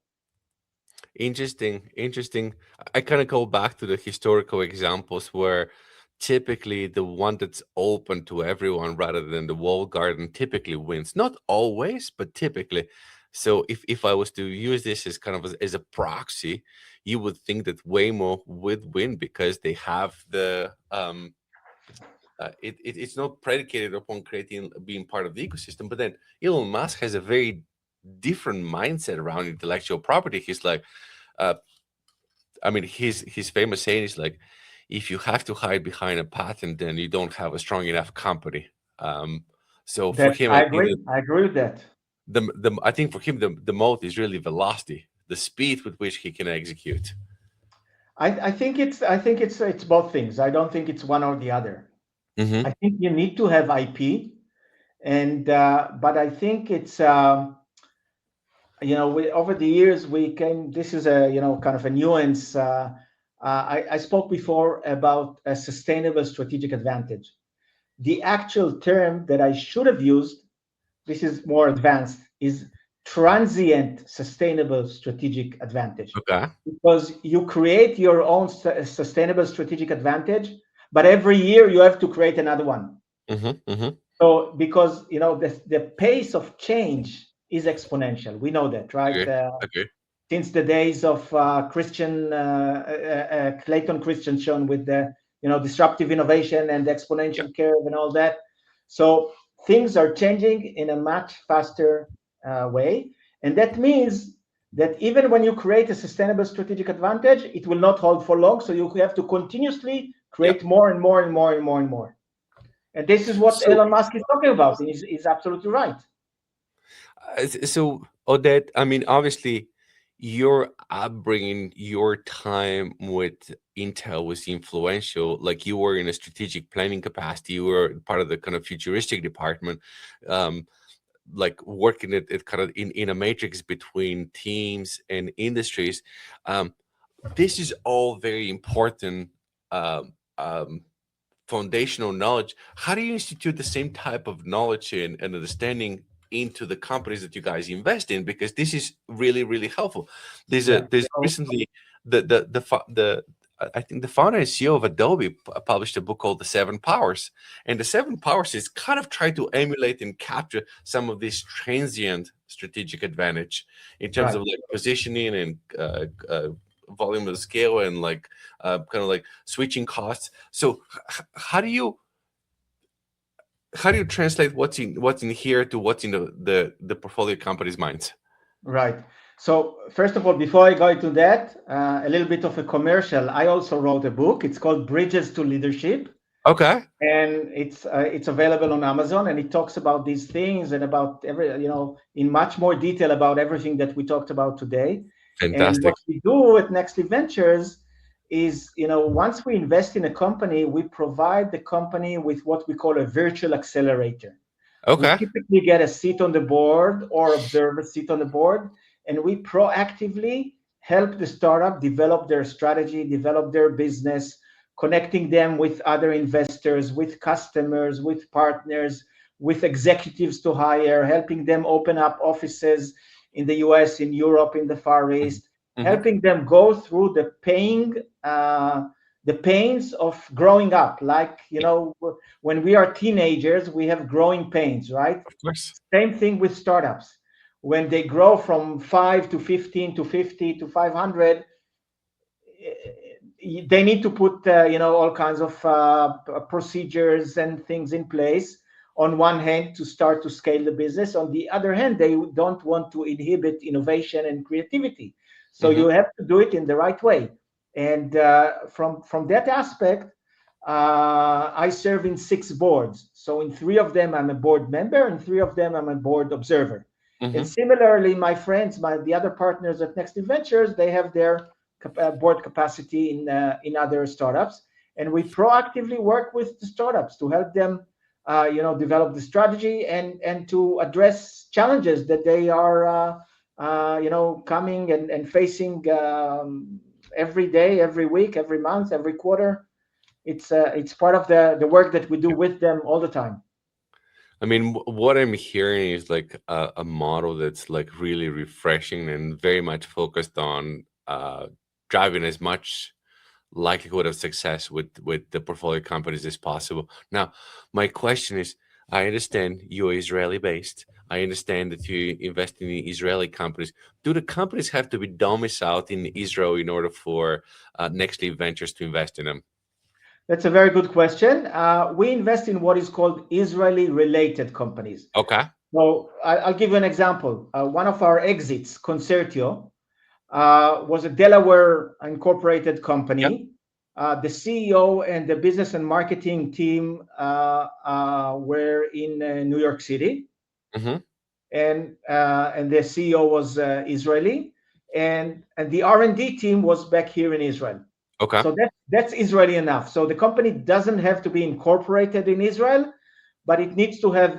Interesting. Interesting. I kind of go back to the historical examples where typically the one that's open to everyone rather than the walled garden typically wins. Not always, but typically. So if I was to use this as kind of as a proxy, you would think that Waymo would win because they have it's not predicated upon creating being part of the ecosystem. But then Elon Musk has a very different mindset around intellectual property. He's like, uh, I mean, his famous saying is like, if you have to hide behind a patent, then you don't have a strong enough company. Um, so for That him, I I think agree. I agree with that. the I think for him the moat is really velocity, the speed with which he can execute. I think it's both things. I don't think it's one or the other. Mm-hmm. I think you need to have IP, and but I think it's over the years we came. This is a kind of a nuance. I spoke before about a sustainable strategic advantage. The actual term that I should have used, this is more advanced, is transient sustainable strategic advantage, Okay. because you create your own sustainable strategic advantage, but every year you have to create another one. Mm-hmm. Mm-hmm. So because the pace of change is exponential, we know that, right? Okay. Okay. Since the days of Clayton Christensen with the disruptive innovation and the Yeah. exponential curve and all that. So things are changing in a much faster way, and that means that even when you create a sustainable strategic advantage, it will not hold for long. So you have to continuously Yeah. create more and more and more and more and more. And this is what So Elon Musk is talking about. He's absolutely right. so Oded, I mean, obviously, your upbringing, your time with Intel was influential. Like you were in a strategic planning capacity, you were part of the kind of futuristic department. Um, like working at kind of in a matrix between teams and industries. Um, this is all very important um, um, foundational knowledge. How do you institute the same type of knowledge and understanding into the companies that you guys invest in? Because this is really really helpful. Yeah. There's So, recently the I think the founder and CEO of Adobe published a book called The Seven Powers, and the Seven Powers is kind of try to emulate and capture some of this transient strategic advantage in terms right. of like positioning and volume of scale and like kind of like switching costs. So how do you translate what's in here to what's in the portfolio company's minds? Right. So first of all, before I go into that, a little bit of a commercial. I also wrote a book. It's called Bridges to Leadership, Okay, and it's available on Amazon. And it talks about these things and about in much more detail about everything that we talked about today. And fantastic. what we do at NextLeap Ventures is, once we invest in a company, we provide the company with what we call a virtual accelerator. We Okay. typically get a seat on the board or observe a seat on the board, and we proactively help the startup develop their strategy, develop their business, connecting them with other investors, with customers, with partners, with executives to hire, helping them open up offices in the US, in Europe, in the Far East, Hmm. helping them go through the pains of growing up. Like, when we are teenagers, we have growing pains, right? Of course. Same thing with startups. When they grow from 5 to 15 to 50 to 500, they need to put all kinds of procedures and things in place. On one hand, to start to scale the business. On the other hand, they don't want to inhibit innovation and creativity. So Hmm. you have to do it in the right way. And from that aspect, I serve in 6 boards. So in 3 of them, I'm a board member, and 3 of them, I'm a board observer. And Hmm. similarly, my friends, the other partners at NextLeap Ventures, they have their board capacity in other startups, and we proactively work with the startups to help them, develop the strategy and to address challenges that they are, coming and facing every day, every week, every month, every quarter. It's part of the work that we do with them all the time. I mean, what I'm hearing is like a model that's like really refreshing and very much focused on driving as much likelihood of success with the portfolio companies as possible. Now, my question is, I understand you're Israeli based. I understand that you invest in Israeli companies. Do the companies have to be domiciled in Israel in order for NextLeap Ventures to invest in them? That's a very good question. We invest in what is called Israeli-related companies. Okay. So I'll give you an example. One of our exits, Concertio, was a Delaware incorporated Yep. company. The CEO and the business and marketing team were in New York City, Mm-hmm. and the CEO was Israeli, and the R&D team was back here in Israel. Okay. So that's Israeli enough. So the company doesn't have to be incorporated in Israel, but it needs to have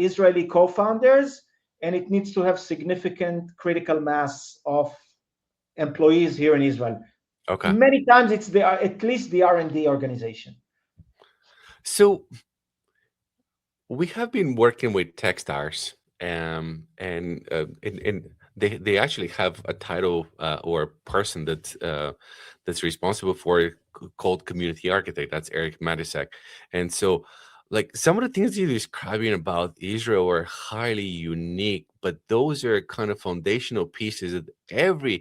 Israeli co-founders, and it needs to have significant critical mass of employees here in Israel. Okay. Many times it's at least the R&D organization. So we have been working with Techstars, and they actually have a title or a person that's responsible for it called community architect. That's Eric Matisek. And so, like, some of the things you're describing about Israel are highly unique, but those are kind of foundational pieces that every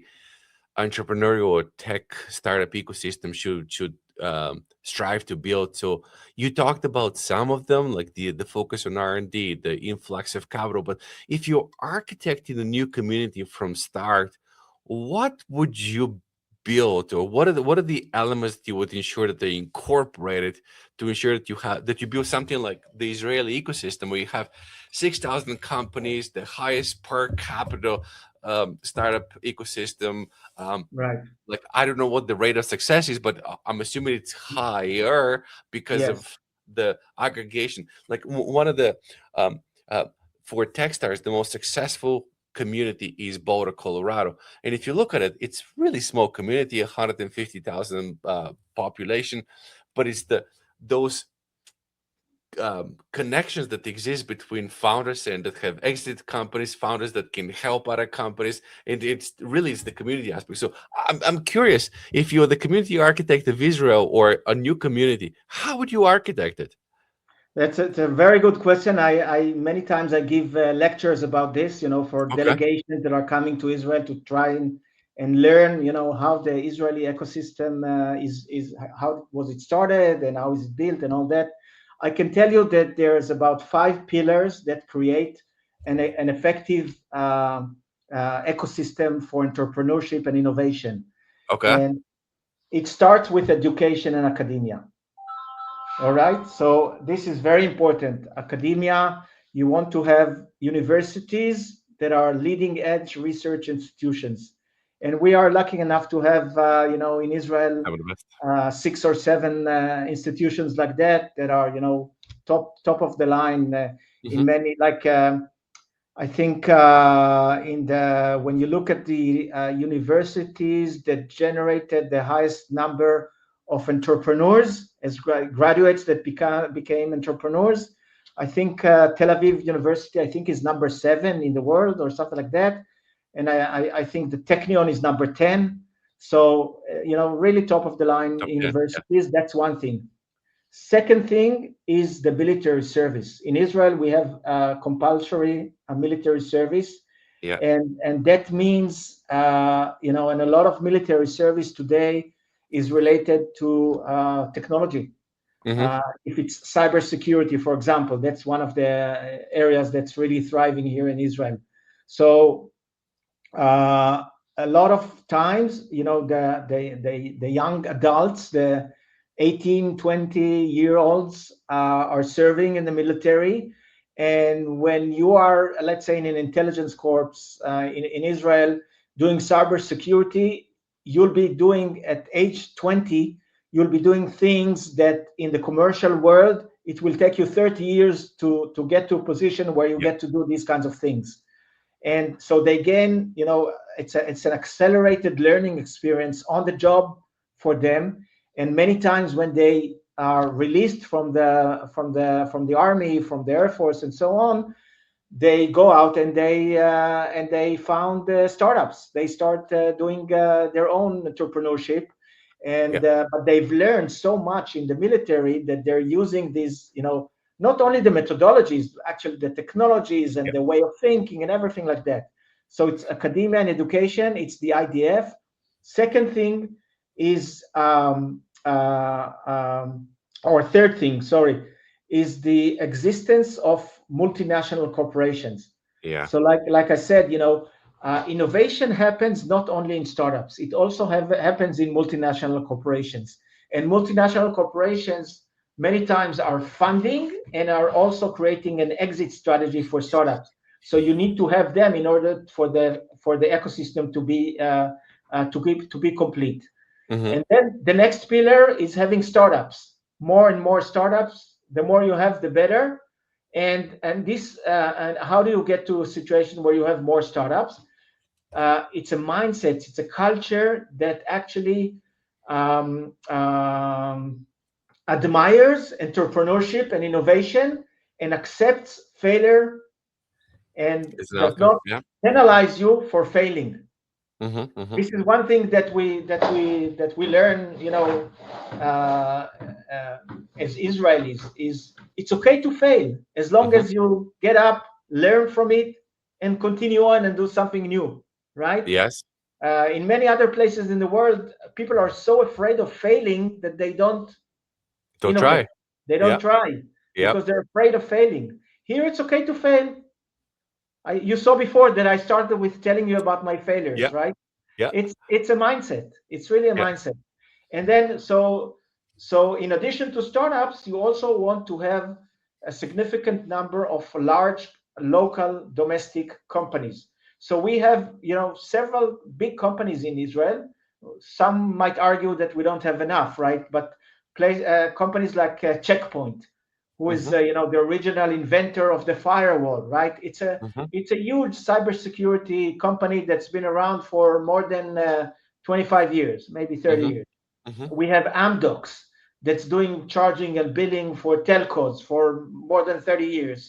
entrepreneurial or tech startup ecosystem should strive to build. So you talked about some of them, like the focus on R&D, the influx of capital. But if you're architecting a new community from start, what would you build, or what are the elements that you would ensure that they incorporated to ensure that you build something like the Israeli ecosystem, where you have 6,000 companies, the highest per capita startup ecosystem. Right. Like, I don't know what the rate of success is, but I'm assuming it's higher because Yes. of the aggregation. Like, one of the um, uh, for Techstars, the most successful community is Boulder, Colorado. And if you look at it, it's really small community, 150,000 population, but it's those connections that exist between founders and that have exited companies, founders that can help other companies, and it's the community aspect. So I'm curious, if you're the community architect of Israel or a new community, how would you architect it? It's a very good question. I many times I give lectures about this, for Okay. delegations that are coming to Israel to try and learn, how the Israeli ecosystem is how was it started and how is it built and all that. I can tell you that there's about 5 pillars that create an effective ecosystem for entrepreneurship and innovation, Okay. and it starts with education and academia. All right, so this is very important. Academia, you want to have universities that are leading edge research institutions. And we are lucky enough to have, in Israel, Having the best. 6 or 7 institutions like that are, top of the line in Hmm. many, like I think when you look at the universities that generated the highest number of entrepreneurs as graduates that became entrepreneurs, I think Tel Aviv University, I think, is number 7 in the world or something like that, and I think the Technion is number 10. So really top of the line Top 10. Yeah. universities. That's one thing. Second thing is the military service. In Israel, we have compulsory military service, Yeah. and that means and a lot of military service today is related to technology. Hmm. If it's cybersecurity, for example, that's one of the areas that's really thriving here in Israel. So uh, a lot of times, the young adults, the 18, 20-year-olds are serving in the military. And when you are, let's say, in an intelligence corps in Israel doing cybersecurity, you'll be doing at age 20, you'll be doing things that in the commercial world, it will take you 30 years to get to a position where you Yeah. get to do these kinds of things. And so they gain, it's an accelerated learning experience on the job for them. And many times when they are released from the army, from the air force, and so on, they go out and they found startups. They start doing their own entrepreneurship, Yeah. and but they've learned so much in the military that they're using these not only the methodologies, actually the technologies and Yep. the way of thinking and everything like that. So it's academia and education. It's the IDF. Second thing is, or third thing, sorry, is the existence of multinational corporations. Yeah. So, like I said, innovation happens not only in startups; it also happens in multinational corporations. And multinational corporations many times are funding and are also creating an exit strategy for startups. So you need to have them in order for the ecosystem to be complete. Mm-hmm. And then the next pillar is having startups. More and more startups. The more you have, the better. And how do you get to a situation where you have more startups? It's a mindset. It's a culture that actually um, um, admires entrepreneurship and innovation and accepts failure and It's an does outcome. not Yeah. penalize you for failing. Mm-hmm. Mm-hmm. This is one thing that we learn, uh, uh, as Israelis, is it's okay to fail as long Mm-hmm. as you get up, learn from it, and continue on and do something new, right? Yes. In many other places in the world, people are so afraid of failing that they don't Don't innovate. try. They Yeah. don't try Yep. because they're afraid of failing. Here, it's okay to fail. You saw before that I started with telling you about my failures, Yeah. right? Yeah. It's a mindset. It's really a Yeah. mindset. And then so in addition to startups, you also want to have a significant number of large local domestic companies. So we have, several big companies in Israel. Some might argue that we don't have enough, right? But companies like Checkpoint, who is Mm-hmm. the original inventor of the firewall, right? It's a Mm-hmm. it's a huge cybersecurity company that's been around for more than 25 years, maybe 30 Mm-hmm. years. Mm-hmm. We have Amdocs that's doing charging and billing for telcos for more than 30 years.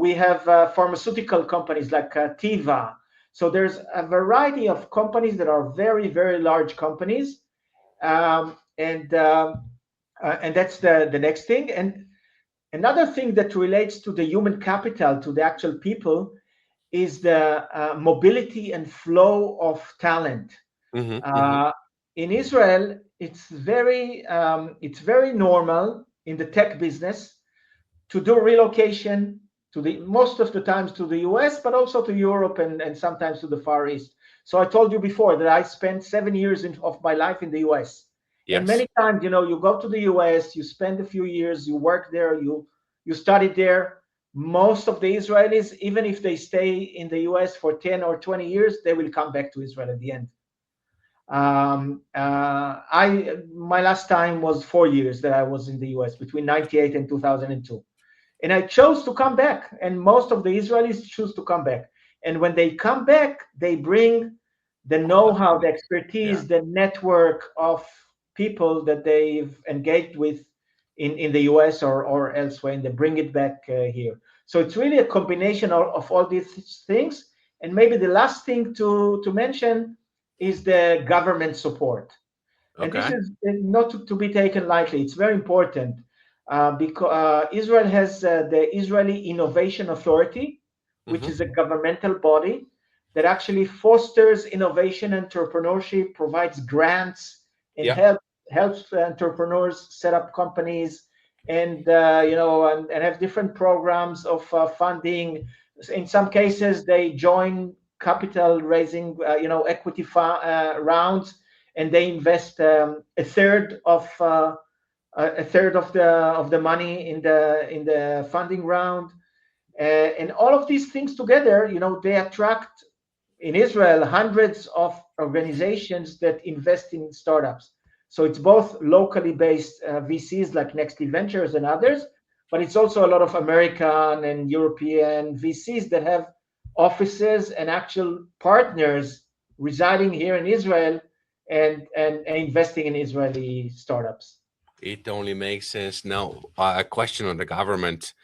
We have pharmaceutical companies like Tiva. So there's a variety of companies that are very, very large companies. And that's the next thing. And another thing that relates to the human capital, to the actual people, is the mobility and flow of talent. Mm-hmm. Mm-hmm. Uh, in Israel, it's very normal in the tech business to do relocation to the most of the times to the US, but also to Europe and sometimes to the Far East. So I told you before that I spent 7 years of my life in the US. And Yes. many times, you go to the US, you spend a few years, you work there, you study there. Most of the Israelis, even if they stay in the US for 10 or 20 years, they will come back to Israel at the end. I My last time was 4 years that I was in the US between 98 and 2002. And I chose to come back, and most of the Israelis choose to come back. And when they come back, they bring the All that know-how, the knowledge. Yeah. expertise, the network of people that they've engaged with in the US or elsewhere, and they bring it back here. So it's really a combination of all these things. And maybe the last thing to mention is the government support. And this Okay. is not to be taken lightly. It's very important because Israel has the Israeli Innovation Authority, which Mm-hmm. is a governmental body that actually fosters innovation, entrepreneurship, provides grants, and Yeah. helps entrepreneurs set up companies, and and have different programs of funding. In some cases, they join capital raising, equity rounds, and they invest a third of the money in the funding round, and all of these things together, they attract in Israel hundreds of organizations that invest in startups. So it's both locally based VCs like NextLeap Ventures and others, but it's also a lot of American and European VCs that have offices and actual partners residing here in Israel and investing in Israeli startups. It only makes sense. Now, a question on the government.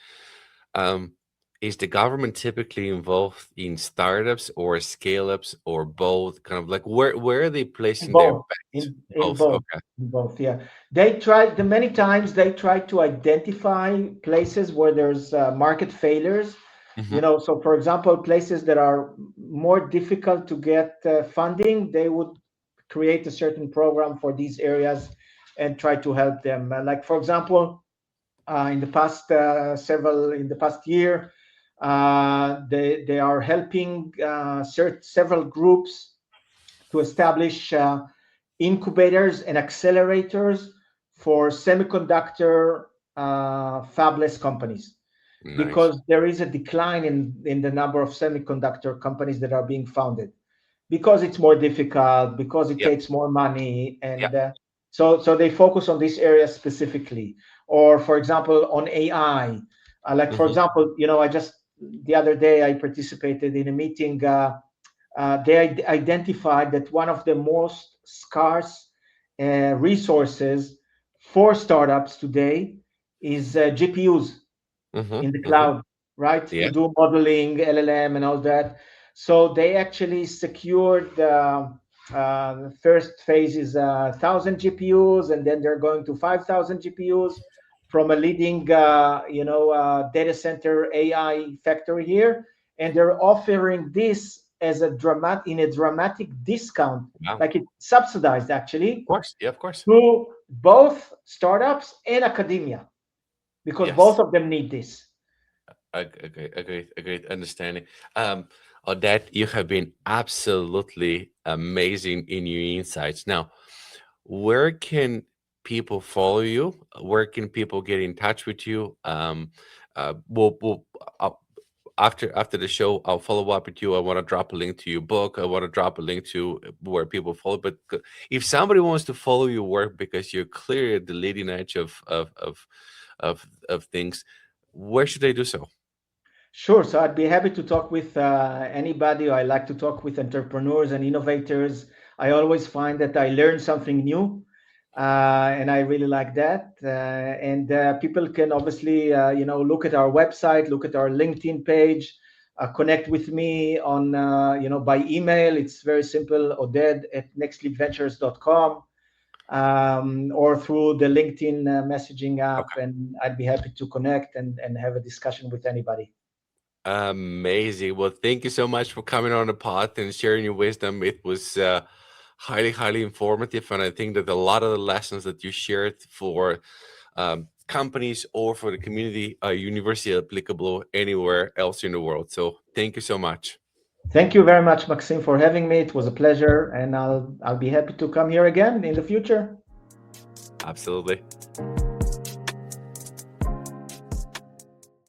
Um, is the government typically involved in startups or scale-ups or both? Kind of like where are they In placing their both, bets? in Both. both, Okay. in both. Yeah, they try. The many times they try to identify places where there's market failures. Hmm. So for example, places that are more difficult to get funding, they would create a certain program for these areas and try to help them. Like for example, in the past in the past year, they are helping several groups to establish incubators and accelerators for semiconductor fabless companies, Nice. because there is a decline in the number of semiconductor companies that are being founded, because it's more difficult, because it Yep. takes more money, and Yep. so they focus on this area specifically. Or for example, on AI, like for Hmm. example, I just the other day I participated in a meeting. They identified that one of the most scarce resources for startups today is GPUs Hmm. in the Hmm. cloud, right? To Yeah. do modeling, LLM, and all that. So they actually secured the first phase is 1,000 GPUs, and then they're going to 5,000 GPUs from a leading, data center AI factory here, and they're offering this as in a dramatic discount, Wow. like it's subsidized Of actually, course. Yeah. Of course. to both startups and academia, because Yes. both of them need this. A great understanding. Um, Odette, you have been absolutely amazing in your insights. Now, where can people follow you? Where can people get in touch with you? We'll after the show, I'll follow up with you. I want to drop a link to your book. I want to drop a link to where people follow. But if somebody wants to follow your work because you're clearly at the leading edge of things, where should they do so? Sure. So I'd be happy to talk with anybody. I like to talk with entrepreneurs and innovators. I always find that I learn something new, and I really like that. And people can obviously, look at our website, look at our LinkedIn page, connect with me on, by email. It's very simple, Oded at nextleapventures.com, or through the LinkedIn messaging app, and I'd be happy to connect and have a discussion with anybody. Amazing. Well, thank you so much for coming on the pod and sharing your wisdom. It was highly, highly informative. And I think that a lot of the lessons that you shared for companies or for the community are universally applicable anywhere else in the world. So thank you so much. Thank you very much, Maxim, for having me. It was a pleasure, and I'll be happy to come here again in the future. Absolutely.